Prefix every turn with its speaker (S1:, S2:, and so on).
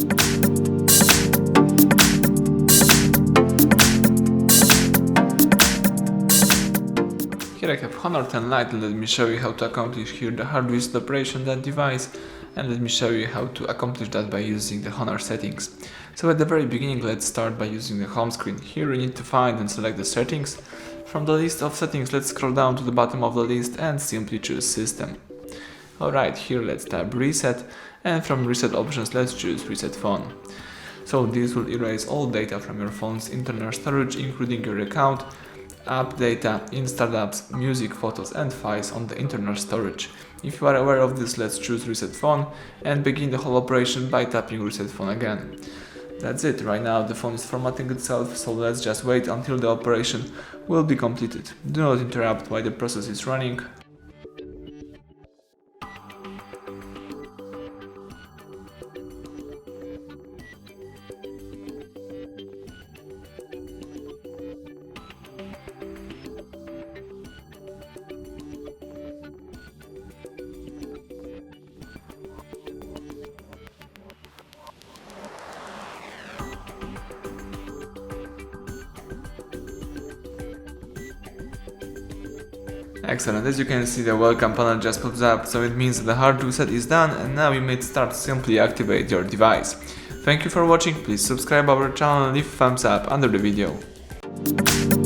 S1: Here I have Honor 10 Lite, and let me show you how to accomplish here the hard reset operation on that device, and let me show you how to accomplish that by using the Honor settings. So at the very beginning, let's start by using the home screen. Here we need to find and select the settings. From the list of settings, let's scroll down to the bottom of the list and simply choose System. Alright, here let's tap Reset, and from Reset options let's choose Reset Phone. So this will erase all data from your phone's internal storage, including your account, app data, installed apps, music, photos and files on the internal storage. If you are aware of this, let's choose Reset Phone and begin the whole operation by tapping Reset Phone again. That's it, right now the phone is formatting itself, so let's just wait until the operation will be completed. Do not interrupt while the process is running. Excellent, as you can see the welcome panel just pops up, so it means that the hard reset is done and now you may start to simply activate your device. Thank you for watching, please subscribe our channel and leave a thumbs up under the video.